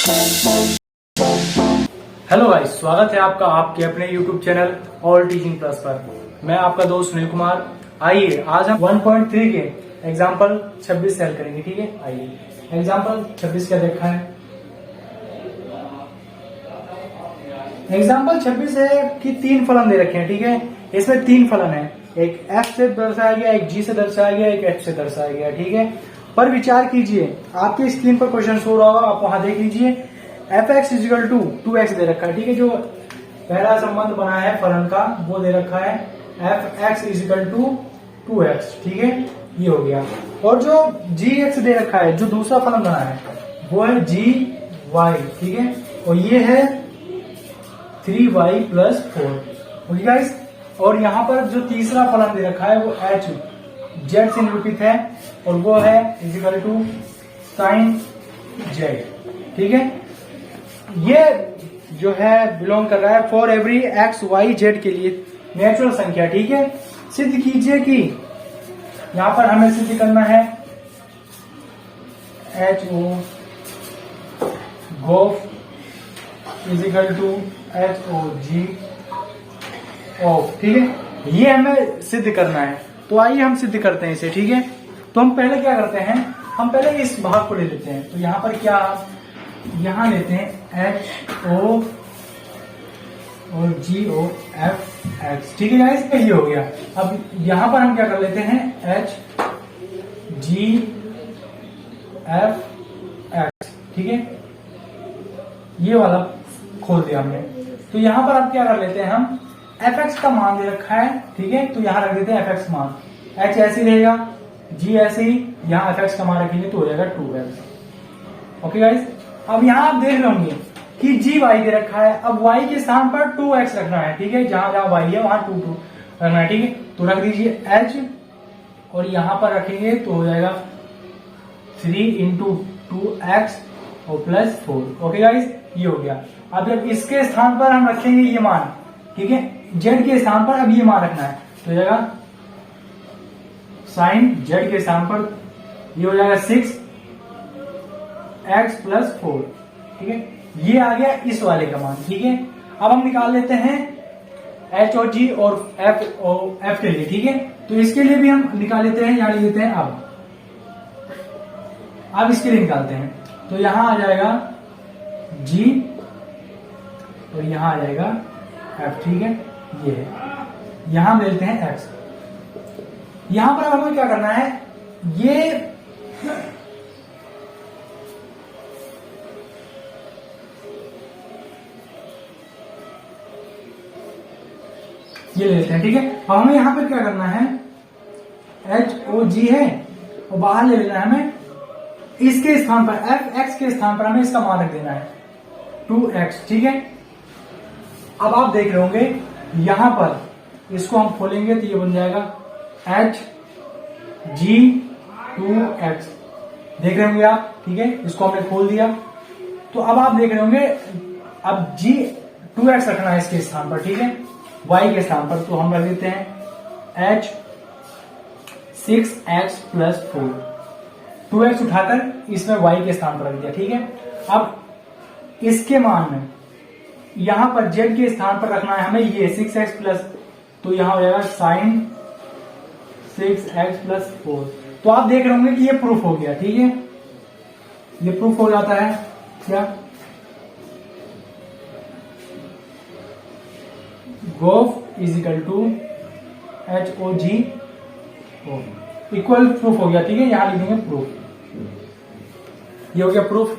Hello guys, स्वागत है आपका आपके अपने YouTube channel all teaching plus पर। मैं आपका दोस्त सुनील कुमार। आइए आज हम 1.3 के एग्जाम्पल 26 सेल करेंगे। ठीक है, आइए एग्जाम्पल 26 क्या देखा है। एग्जाम्पल 26 है कि 3 फलन दे रखे हैं। ठीक है, इसमें 3 फलन है, एक F से दर्शाया गया, एक G से दर्शाया गया, एक H से दर्शाया गया। ठीक है, पर विचार कीजिए, आपकी स्क्रीन पर क्वेश्चन शो रहा होगा, आप वहां देख लीजिए। fx इजिकल टू 2x दे रखा है। ठीक है, जो पहला संबंध बना है फलन का वो दे रखा है fx इजिकल टू 2x। ठीक है, ये हो गया। और जो gx दे रखा है, जो दूसरा फलन बना है वो है gy। ठीक है, और ये है 3y प्लस 4। ओके गाइस, और यहाँ पर जो तीसरा फलन दे रखा है वो h z से निरूपित है और वो है इजिकल टू साइन z। ठीक है, ये जो है बिलोंग कर रहा है for every X Y Z के लिए नेचुरल संख्या। ठीक है, सिद्ध कीजिए कि यहां पर हमें सिद्ध करना है H O G O F is equal to H O G of. ठीक है, ये हमें सिद्ध करना है, तो आइए हम सिद्ध करते हैं इसे। ठीक है, तो हम पहले क्या करते हैं, हम पहले इस भाग को ले लेते हैं। तो यहां पर क्या, यहां लेते हैं एच ओ और जी ओ एफ एक्स। ठीक है गाइस, ये हो गया। अब यहां पर हम क्या कर लेते हैं एच जी एफ एक्स। ठीक है, ये वाला खोल दिया हमने। तो यहां पर अब क्या कर लेते हैं, हम एफ एक्स का मान दे रखा है। ठीक है, तो यहां रख देते हैं एफ एक्स मान, एच ऐसे ही रहेगा, जी ऐसे ही, यहां एफ एक्स का मान रखेंगे तो हो जाएगा 2x। ओके गाइस, अब यहां आप देख रहे होंगे कि जी वाई दे रखा है। अब वाई के स्थान पर 2x रखना है। ठीक है, जहां जहां वाई है वहां 2 रखना है। ठीक है, तो रख दीजिए h और यहां पर रखेंगे तो हो जाएगा 3 इंटू 2x और प्लस 4। ओके गाइस, ये हो गया। अब जब इसके स्थान पर हम रखेंगे ये मान, ठीक है, z के स्थान पर अब ये मान रखना है तो हो जाएगा साइन z के स्थान पर ये हो जाएगा 6 x प्लस 4। ठीक है, ये आ गया इस वाले का मान। ठीक है, अब हम निकाल लेते हैं h और g और f के लिए। ठीक है, तो इसके लिए भी हम निकाल लेते हैं, यहां लेते हैं। अब इसके लिए निकालते हैं, तो यहां आ जाएगा g और यहां आ जाएगा f। ठीक है, ये है, यहां ले लेते हैं x। यहां पर हमें क्या करना है, ये ले लेते हैं। ठीक है, अब हमें यहां पर क्या करना है, एच ओ जी है और बाहर ले लेना है हमें, इसके स्थान पर एफ एक्स के स्थान पर हमें इसका मान रख देना है 2x। ठीक है, अब आप देख रहे होंगे यहां पर इसको हम खोलेंगे तो ये बन जाएगा एच जी 2x। देख रहे होंगे आप। ठीक है, इसको हमने खोल दिया, तो अब आप देख रहे होंगे अब जी 2x रखना है इसके स्थान पर। ठीक है, y के स्थान पर, तो हम रख देते हैं h 6x प्लस 4। 2x उठाकर इसमें y के स्थान पर रख दिया। ठीक है, अब इसके मान में यहां पर z के स्थान पर रखना है हमें ये 6x प्लस, तो यहां हो जाएगा साइन 6x प्लस 4। तो आप देख रहे होंगे कि ये प्रूफ हो गया। ठीक है, ये प्रूफ हो जाता है क्या, G O F is equal to H O G equal proof हो गया। ठीक है, यहां लिखेंगे प्रूफ, ये हो गया प्रूफ।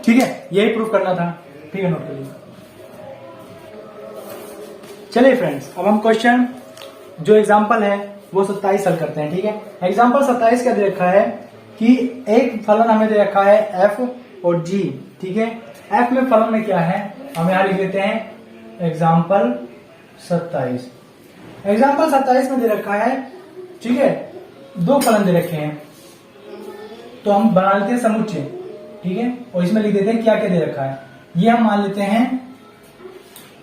ठीक है, यही प्रूफ करना था। ठीक है, नोट करिए। चलिए फ्रेंड्स, अब हम क्वेश्चन जो एग्जांपल है वो 27 हल करते हैं। ठीक है, एग्जांपल 27 का दे रखा है कि एक फलन हमें दे रखा है f और g। ठीक है, f में फलन में क्या है, हम यहां लिख लेते हैं एग्जाम्पल 27। एग्जाम्पल 27 में दे रखा है, ठीक है, 2 फलन दे रखे हैं, तो हम बना लेते हैं समुच्चय। ठीक है, और इसमें लिख देते हैं क्या क्या दे रखा है। ये हम मान लेते हैं,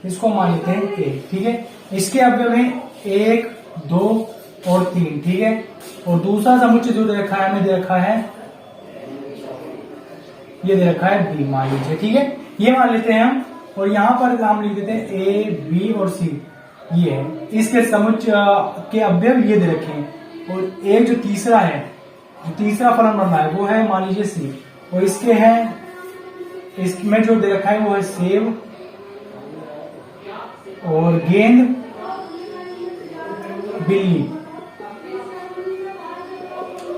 इसको मान लेते हैं a। ठीक है, इसके अवयव में 1 2 और 3। ठीक है, और दूसरा समुच्चय जो दे रखा है हमें दे रखा है ये दे रखा है बी मान लीजिए, ठीक है, ये मान लेते हैं हम। और यहाँ पर हम लिख देते हैं ए बी और सी, ये है इसके समुच्चय के अवयव ये दे रखे हैं। और एक जो तीसरा है, जो तीसरा फलन बन रहा है वो है मान लीजिए सी, और इसके है, इसमें जो दे रखा है वो है सेब और गेंद बिल्ली,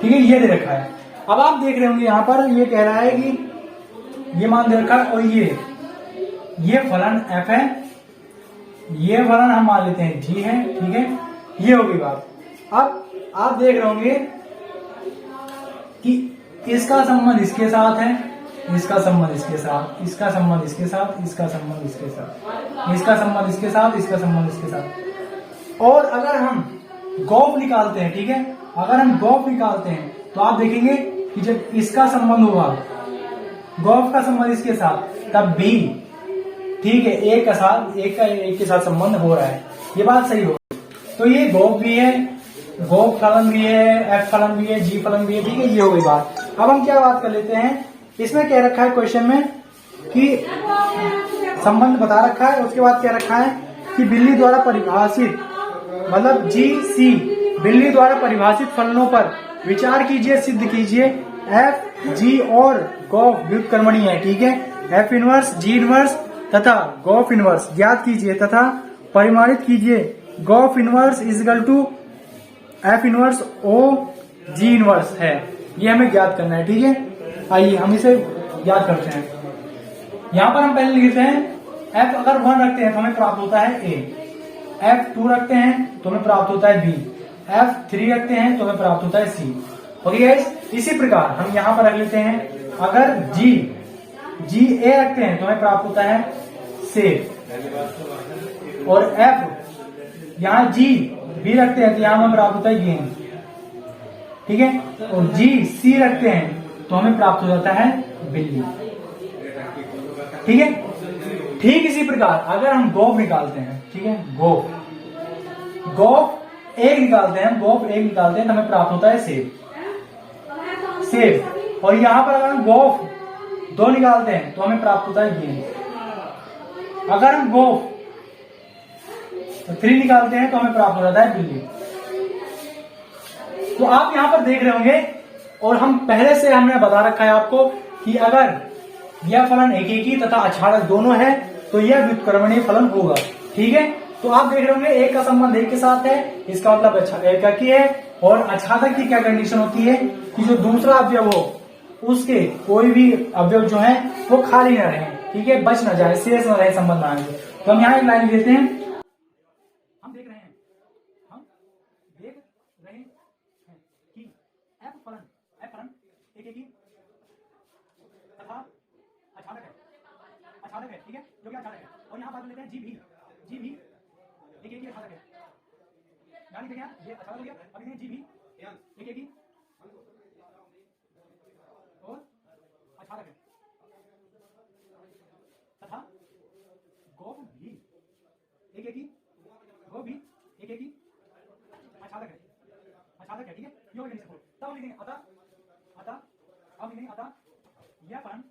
ठीक है, ये दे रखा है। अब आप देख रहे होंगे यहाँ पर ये कह रहा है कि ये मान दे रखा है, और ये फलन f है, ये फलन हम मान लेते हैं g है, ठीक है, ये होगी बात। अब आप देख रहे होंगे कि इसका संबंध इसके साथ है, इसका संबंध इसके साथ, इसका संबंध इसके साथ, इसका संबंध इसके साथ, इसका संबंध इसके साथ, इसका संबंध इसके साथ। और अगर हम गौफ निकालते हैं, ठीक है, अगर हम गौफ निकालते हैं तो आप देखेंगे कि जब इसका संबंध होगा, गौफ का संबंध इसके साथ, तब भी, ठीक है, एक के साथ संबंध हो रहा है, ये बात सही होगी। तो ये गौफ भी है, गौफ फलन भी है, एफ फलन भी है, जी फलन भी है, ठीक है, ये हो गई बात। अब हम क्या बात कर लेते हैं, इसमें क्या रखा है क्वेश्चन में कि संबंध बता रखा है, उसके बाद क्या रखा है कि बिल्ली द्वारा परिभाषित, मतलब जी सी, बिल्ली द्वारा परिभाषित फलनों पर विचार कीजिए, सिद्ध कीजिए एफ जी और गौफ व्युत्क्रमणीय है, ठीक है, एफ इनवर्स जी इनवर्स तथा गौफ इनवर्स ज्ञात कीजिए तथा परिमाणित कीजिए। G O F inverse is equal to F inverse O G inverse है, ये हमें ज्ञात करना है, ठीक है। आइए हम इसे ज्ञात करते हैं। यहां पर हम पहले लिखते हैं एफ अगर 1 रखते हैं तो हमें प्राप्त होता है ए, एफ 2 रखते हैं तो हमें प्राप्त होता है बी, एफ 3 रखते हैं तो हमें प्राप्त होता है सी। ओके गाइस, इसी प्रकार हम यहां पर रख लेते हैं, अगर जी ए रखते हैं तो हमें प्राप्त होता है सेब, और एफ यहाँ जी बी रखते हैं तो यहां हमें प्राप्त होता है गेंद, ठीक है, और जी सी रखते हैं तो हमें प्राप्त हो जाता है बिल्ली, ठीक है। ठीक इसी प्रकार अगर हम गौफ निकालते हैं, ठीक है, गौफ एक निकालते हैं, गौफ एक निकालते हैं तो हमें प्राप्त होता है सेब, और यहां पर अगर हम गौफ 2 निकालते हैं तो हमें प्राप्त होता है गेंद। अगर हम गौफ 3 निकालते हैं तो हमें प्राप्त हो जाता है बिल्ली। तो आप यहां पर देख रहे होंगे, और हम पहले से हमने बता रखा है आपको कि अगर यह फलन एकेकी तथा अक्षारक दोनों है तो यह व्युत्क्रमणीय फलन होगा, ठीक है। तो आप देख रहे होंगे एक का संबंध एक के साथ है, इसका मतलब एकाकी है, और अक्षारक की क्या कंडीशन होती है कि जो दूसरा अवयव हो उसके कोई भी अवयव जो है वो खाली न रहे, ठीक है, बच न जाए, शेष न रहे, संबंध न आए। तो हम यहाँ एक लाइन देते हैं, हम देख रहे हैं कि एफ फलन एकेकी तथा अक्षारक है, ठीक है, जो कि अक्षारक है। और यहाँ बात लेते हैं जी भी एकेकी अक्षारक है, यानी देखिए ये अक्षारक हो गया। अब देखें जी भी एकेकी और अक्षारक है तथा गौफ भी एकेकी, गौफ भी एकेकी अक्षारक है, ठीक है, ये हो गया। तब लिखेंगे अब लिखेंगे अतः यह फलन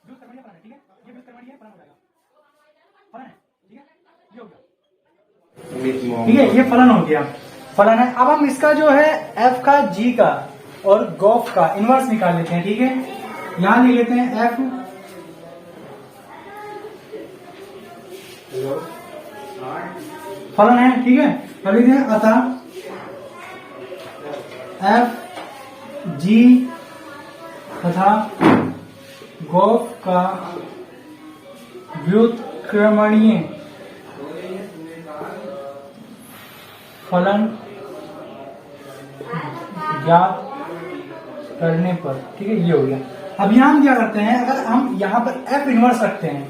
व्युत्क्रमणीय फलन है, ठीक है, ये व्युत्क्रमणीय फलन हो जाएगा, फलन है, ठीक है, ये हो गया, ठीक है, ये फलन हो गया, फलन है। अब हम इसका जो है एफ का जी का और गौफ का इनवर्स निकाल लेते हैं, ठीक है। यहां लिख लेते हैं एफ फलन है, ठीक है। अब लिखते हैं अतः एफ जी तथा गौफ का व्युत्क्रमणीय फलन ज्ञात करने पर, ठीक है, ये हो गया। अब यहां हम क्या करते हैं, अगर हम यहां पर एफ इनवर्स रखते हैं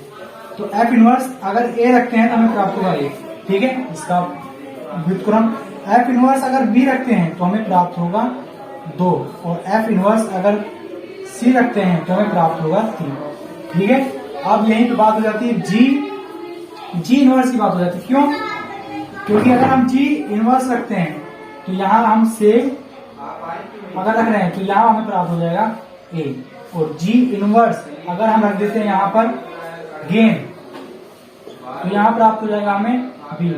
तो एफ इनवर्स अगर ए रखते हैं तो हमें प्राप्त होगा ए, ठीक है, इसका व्युत्क्रम। एफ इनवर्स अगर बी रखते हैं तो हमें प्राप्त होगा 2, और एफ इनवर्स अगर सी रखते हैं तो हमें प्राप्त होगा 3, ठीक है। अब यहीं पे बात हो जाती है जी इनवर्स की बात हो जाती है, क्यों? क्योंकि अगर हम जी इनवर्स रखते हैं तो यहाँ हम से अगर रख रहे हैं तो यहाँ हमें प्राप्त हो जाएगा ए, और जी इनवर्स अगर हम रख देते हैं यहाँ पर गेन, तो यहाँ प्राप्त हो जाएगा हमें बी।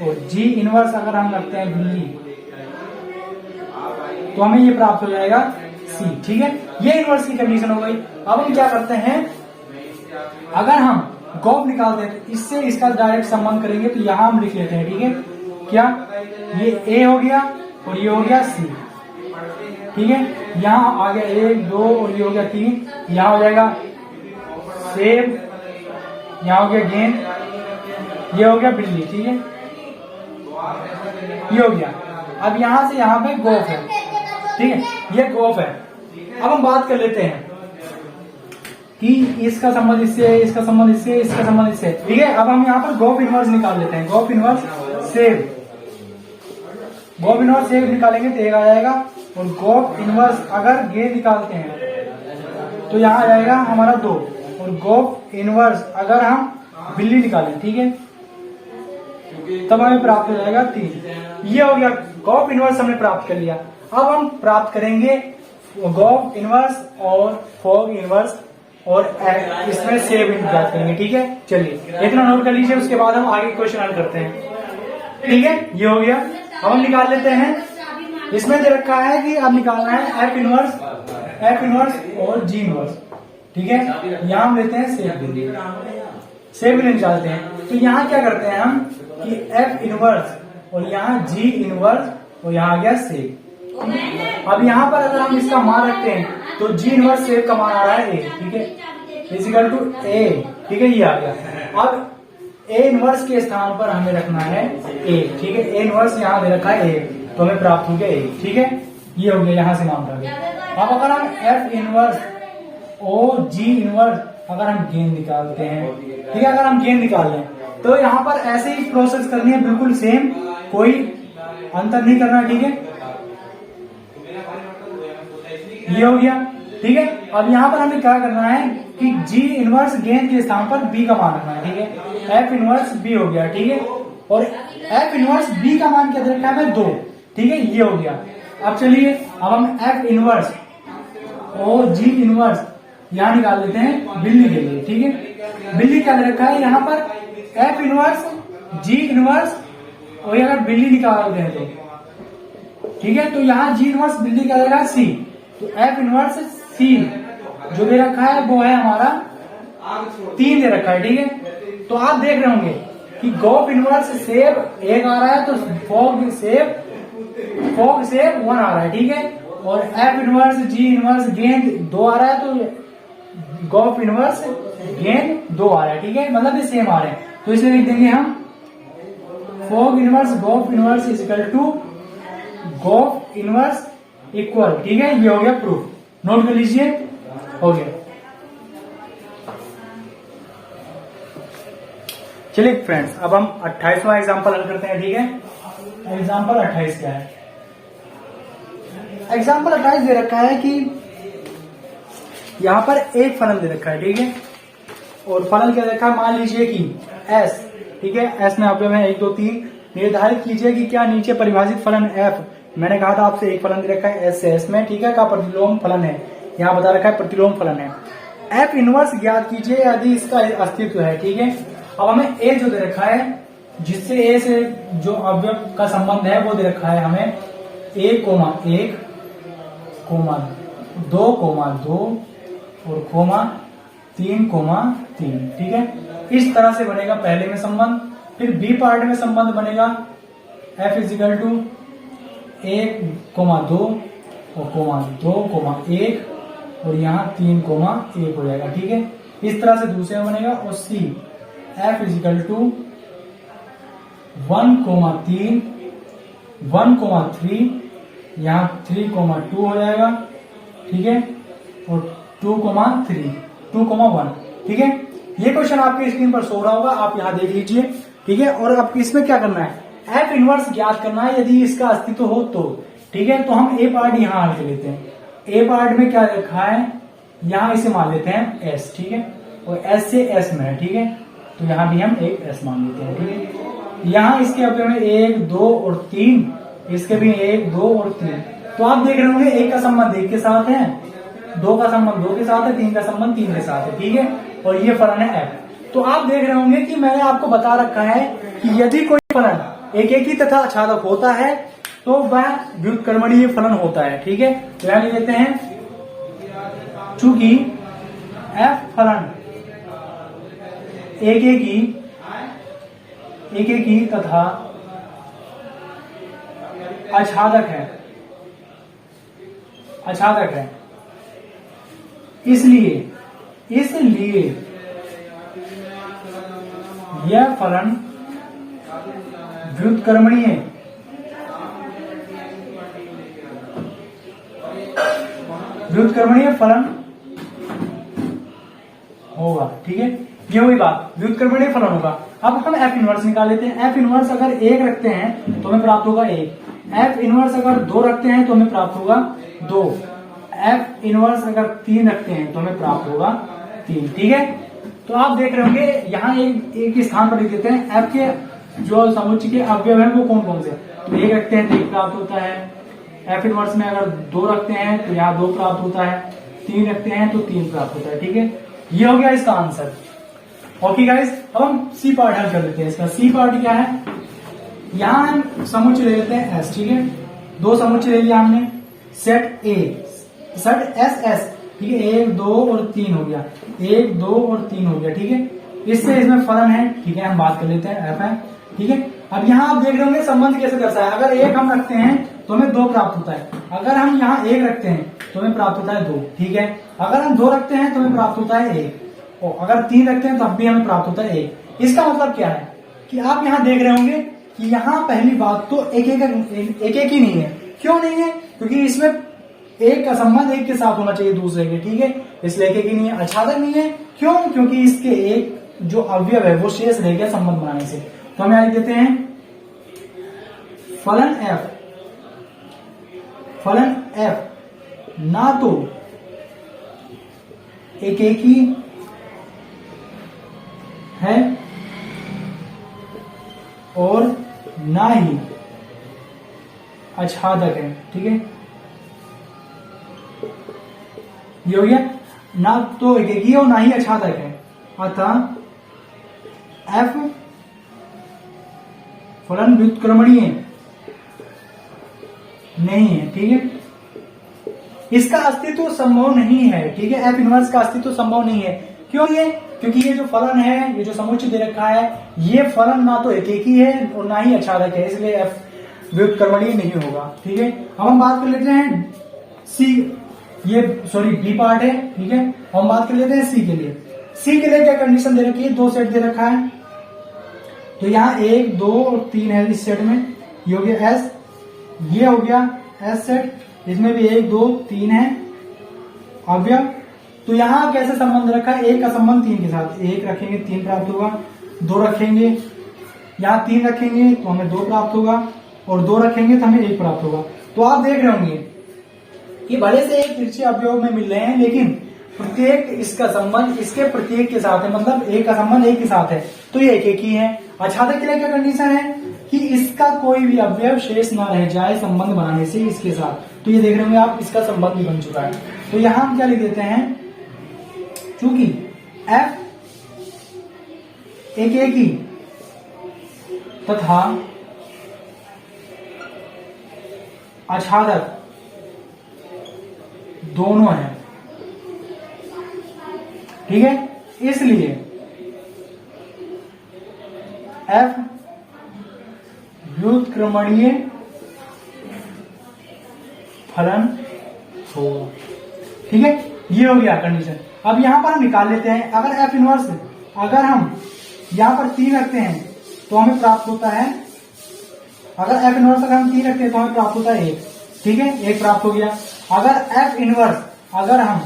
और जी इनवर्स अगर हम रखते हैं बिल्ली, तो हमें ये प्राप्त हो जाएगा सी। ठीक है, ये इनवर्स की कंडीशन हो गई। अब हम क्या करते हैं, अगर हम गॉफ निकालते हैं तो इससे इसका डायरेक्ट संबंध करेंगे, तो यहां हम लिख लेते हैं। ठीक है, क्या ये ए हो गया और ये हो गया सी। ठीक है, यहाँ आ गया 1 2 और ये हो गया 3, यहाँ हो जाएगा सेब, यहाँ हो गया गेंद, ये हो गया बिल्ली। ठीक है, ये हो गया। अब यहां से यहाँ पे गॉफ है। ठीक है, ये गॉफ है। अब हम बात कर लेते हैं कि इसका संबंध इससे है, इसका संबंध इससे, इसका संबंध इससे। ठीक है, अब हम यहाँ पर गॉफ इनवर्स निकाल लेते हैं। गॉफ इनवर्स सेब, गॉफ इनवर्स सेब निकालेंगे तो एक आ जाएगा। और गॉफ इनवर्स अगर गेंद निकालते हैं तो यहाँ आ जाएगा हमारा 2। और गॉफ इनवर्स अगर हम बिल्ली निकालें, ठीक है, तब हमें प्राप्त हो जाएगा 3। ये हो गया, गॉफ इनवर्स हमने प्राप्त कर लिया। अब हम प्राप्त करेंगे गॉफ इनवर्स और फॉग इनवर्स और इसमें सेब प्राप्त करेंगे। ठीक है, चलिए इतना नोट कर लीजिए, उसके बाद हम आगे क्वेश्चन हल करते हैं। ठीक है, ये हो गया। अब हम निकाल लेते हैं। इसमें दे रखा है कि अब निकालना है एफ इनवर्स और जी इनवर्स। ठीक है, यहाँ हम लेते हैं सेब बिल्ली, सेब बिल्ली निकालते हैं। तो यहाँ क्या करते हैं हम कि एफ इनवर्स और यहाँ जी इनवर्स और यहाँ आ गया सेब। अब यहाँ पर अगर हम इसका मान रखते हैं तो जी इनवर्स सेब का मान आ रहा है ए। ठीक है, इजिकल टू ए। ठीक है, ये आ गया। अब ए इनवर्स के स्थान पर हमें रखना है ए। ठीक है, ए इनवर्स यहाँ दे रखा है ए, तो हमें प्राप्त हो गया ए। ठीक है, ये हो गया, यहाँ से मान रहा गया। अब अगर हम एफ इनवर्स और जी इनवर्स अगर हम गेंद निकालते हैं, ठीक है, अगर हम गेंद निकाल लें तो यहाँ पर ऐसे ही प्रोसेस करनी है, बिल्कुल सेम, कोई अंतर नहीं करना। ठीक है, ये हो गया। ठीक है, अब यहाँ पर हमें क्या करना है कि जी इनवर्स गेंद के स्थान पर बी का मान रखना है। ठीक है, एफ इनवर्स बी हो गया। ठीक है, और एफ इनवर्स बी का मान क्या दे रखा है 2। ठीक है, ये हो गया। अब चलिए, अब हम एफ इनवर्स और जी इनवर्स यहाँ निकाल लेते हैं बिल्ली के लिए। ठीक है, बिल्ली क्या दे रखा है यहाँ पर एफ इनवर्स जी इनवर्स, और अगर बिल्ली निकालते हैं तो ठीक है, तो यहाँ जी इनवर्स बिल्ली क्या दे रहा है सी, तो एफ इनवर्स सी जो दे रखा है वो है हमारा 3 दे रखा है। ठीक है, तो आप देख रहे होंगे कि गॉफ इनवर्स सेब 1 आ रहा है, तो फॉग सेब 1 आ रहा है। ठीक है, और एफ इनवर्स जी इनवर्स गेंद 2 आ रहा है, तो गॉफ इनवर्स गेंद 2 आ रहा है। ठीक है, मतलब ये सेम आ रहे हैं, तो इसलिए लिख देंगे हम F O G inverse G O F inverse is equal to G O F inverse equal. ठीक है, ये हो गया प्रूफ। नोट कर लीजिए, हो गया। चलिए फ्रेंड्स, अब हम 28वां एग्जाम्पल हल करते हैं। ठीक है, एग्जाम्पल 28 क्या है? एग्जाम्पल 28 दे रखा है कि यहाँ पर एक फलन दे रखा है। ठीक है, और फलन क्या रखा है, मान लीजिए कि एस। ठीक है, एस में आपके में 1 2 3 निर्धारित कीजिए कि क्या नीचे परिभाषित फलन एफ, मैंने कहा था आपसे एक फलन दे रखा है एस से एस में, ठीक है, का प्रतिलोम फलन है, यहाँ बता रखा है प्रतिलोम फलन है। एफ इनवर्स ज्ञात कीजिए यदि इसका अस्तित्व है। ठीक है, अब हमें ए जो दे रखा है, जिससे ए से जो अवयव का संबंध है वो दे रखा है हमें 1, 1, 2, 2 और 3, 3। ठीक है, इस तरह से बनेगा पहले में संबंध। फिर बी पार्ट में संबंध बनेगा एफ इजिकल टू 1, 2 और 2, 1 और यहाँ 3, 1 हो जाएगा। ठीक है, इस तरह से दूसरे में बनेगा। और सी एफ इजिकल टू 1, 3, 1, 3, यहाँ 3, 2 हो जाएगा। ठीक है, और 2, 3, 2, 1। ठीक है, ये क्वेश्चन आपके स्क्रीन पर शो रहा होगा, आप यहाँ देख लीजिए। ठीक है, और अब इसमें क्या करना है, एफ इनवर्स ज्ञात करना है यदि इसका अस्तित्व हो तो। ठीक है, तो हम ए पार्ट यहाँ हल कर लेते हैं। ए पार्ट में क्या रखा है, यहाँ इसे मान लेते हैं एस। ठीक है, और एस से एस में है। ठीक है, तो यहाँ भी हम एक एस मान लेते हैं। ठीक है, यहाँ इसके अवयव में 1, 2 और 3, इसके भी 1, 2 और 3। तो आप देख रहे होंगे एक का संबंध एक के साथ है 2 का संबंध 2 के साथ है, 3 का संबंध 3 के साथ है, ठीक है। और ये फलन है f। तो आप देख रहे होंगे कि मैंने आपको बता रखा है कि यदि कोई फलन एकेकी तथा अछादक होता है तो वह व्युत्क्रमणीय फलन होता है, ठीक है। तो यहां लिख लेते हैं, चूंकि f फलन एकेकी तथा अछादक है, इसलिए यह फलन व्युत्क्रमणीय फलन होगा, ठीक है। ये हुई बात, व्युत्क्रमणीय फलन होगा। अब हम एफ इनवर्स निकाल लेते हैं। एफ इनवर्स अगर 1 रखते हैं तो हमें प्राप्त होगा 1। एफ इनवर्स अगर 2 रखते हैं तो हमें प्राप्त होगा 2। एफ इनवर्स अगर 3 रखते हैं तो हमें प्राप्त होगा 3, ठीक है। तो आप देख रहे होंगे यहाँ एक स्थान पर लिख देते हैं एफ के जो समुच्चय के अवयव है वो कौन कौन से। तो 1 रखते हैं तो 1 प्राप्त होता है। एफ इनवर्स में अगर 2 रखते हैं तो यहाँ 2 प्राप्त होता है। 3 रखते हैं तो 3 प्राप्त होता है, ठीक है। ये हो गया इसका आंसर। ओके गाइस, अब हम सी पार्ट हल कर लेते हैं। इसका सी पार्ट क्या है, यहां हम समुच्चय ले लेते हैं एस, ठीक है। 2 समुच्चय ले लिया हमने। सेट ए, सेट एस एस, ठीक है। 1 2 और 3 हो गया, 1 2 और 3 हो गया, ठीक है। इससे इसमें फलन है, ठीक है। हम बात कर लेते हैं एफ है, ठीक है। अब यहाँ आप देख रहे होंगे संबंध कैसे दर्शाया। अगर 1 हम रखते हैं तो हमें 2 प्राप्त होता है। अगर हम यहाँ 1 रखते हैं तो हमें प्राप्त होता है 2, ठीक है। अगर हम 2 रखते हैं तो हमें प्राप्त होता है 1, और अगर 3 रखते हैं तब भी हमें प्राप्त होता है 1। इसका मतलब क्या है कि आप यहाँ देख रहे होंगे कि यहाँ पहली बात तो एक ही नहीं है। क्यों नहीं है, क्योंकि इसमें 1 का संबंध 1 के साथ होना चाहिए दूसरे के, ठीक है। इसलिए एक ही नहीं है। अछादक नहीं है, क्यों, क्योंकि इसके एक जो अवयव है वो शेष रह गया संबंध बनाने से। तो हम यहां लिख देते हैं फलन एफ ना तो एकेकी है और ना ही अछादक है, ठीक है। ये हो गया, ना तो एकेकी है और ना ही अछादक है। अतः एफ फलन व्युत्क्रमणीय नहीं है, ठीक है। इसका अस्तित्व संभव नहीं है, ठीक है। एफ इनवर्स का अस्तित्व संभव नहीं है। क्यों ये, क्योंकि ये जो फलन है, ये जो समुच्चय दे रखा है, ये फलन ना तो एकेकी है और ना ही अछादक है, इसलिए एफ व्युत्क्रमणीय नहीं होगा, ठीक है। अब हम बात कर लेते हैं सी, ये बी पार्ट है, ठीक है। हम बात कर लेते हैं सी के लिए। सी के लिए क्या कंडीशन दे रखी है, 2 सेट दे रखा है। तो यहाँ 1 2 और 3 है इस सेट में। ये हो गया एस, ये हो गया एस सेट, इसमें भी 1 2 3 है अवयव। तो यहाँ कैसे संबंध रखा है, 1 का संबंध 3 के साथ। 1 रखेंगे 3 प्राप्त होगा, 2 रखेंगे, यहाँ 3 रखेंगे तो हमें 2 प्राप्त होगा, और 2 रखेंगे तो हमें 1 प्राप्त होगा। तो आप देख रहे होंगे कि भले से एक तिरछे अवयव में मिल रहे हैं, लेकिन प्रत्येक इसका संबंध इसके प्रत्येक के साथ है, मतलब 1 का संबंध 1 के साथ है, तो ये एक ही है। अछादक के लिए क्या कंडीशन है कि इसका कोई भी अवयव शेष ना रह जाए संबंध बनाने से इसके साथ। तो ये देख रहे होंगे आप, इसका संबंध भी बन चुका है। तो यहां हम क्या लिख देते हैं, चूंकि एफ एकेकी तथा अछादक दोनों है, ठीक है। इसलिए एफ व्युत्क्रमणीय फलन होगा, ठीक है। ये हो गया कंडीशन। अब यहां पर हम निकाल लेते हैं, अगर एफ इनवर्स अगर हम यहां पर 3 रखते हैं तो हमें प्राप्त होता है, अगर एफ इनवर्स अगर हम 3 रखते हैं तो हमें प्राप्त होता है 1, ठीक है। 1 प्राप्त हो गया। अगर एफ इनवर्स अगर हम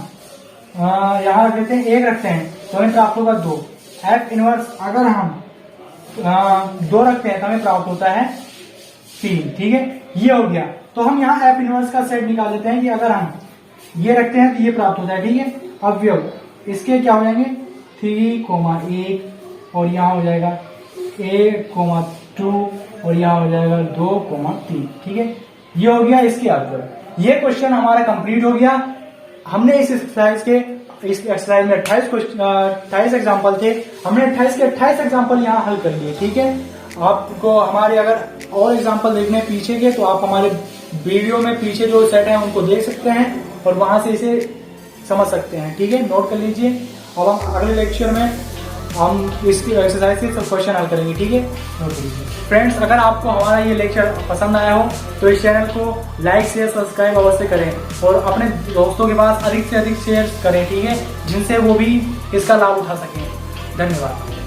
यहां रख देते हैं 1 रखते हैं तो हमें प्राप्त होगा 2। एफ इनवर्स अगर हम 2 रखते हैं तो हमें प्राप्त होता है 3, ठीक है। ये हो गया। तो हम यहाँ एफ इनवर्स का सेट निकाल देते हैं कि अगर हम ये रखते हैं तो ये प्राप्त होता है, ठीक है। अवयव इसके क्या हो जाएंगे 3,1 और यहाँ हो जाएगा 1,2 और यहाँ हो जाएगा 2,3, ठीक है। ये हो गया इसके अवयव। ये क्वेश्चन हमारा कंप्लीट हो गया। हमने इस एक्सरसाइज में 28 एग्जाम्पल थे, हमने 28 के 28 एग्जाम्पल यहाँ हल कर लिए। ठीक है, आपको हमारे अगर और एग्जाम्पल देखने पीछे के तो आप हमारे वीडियो में पीछे जो सेट है उनको देख सकते हैं और वहां से इसे समझ सकते हैं। ठीक है, नोट कर लीजिए। अब हम अगले लेक्चर में हम इसकी एक्सरसाइज के सब क्वेश्चन हल करेंगे। ठीक है, नोट कर लीजिए। फ्रेंड्स, अगर आपको हमारा ये लेक्चर पसंद आया हो तो इस चैनल को लाइक शेयर सब्सक्राइब अवश्य करें और अपने दोस्तों के पास अधिक से अधिक शेयर करें। ठीक है, जिनसे वो भी इसका लाभ उठा सकें। धन्यवाद।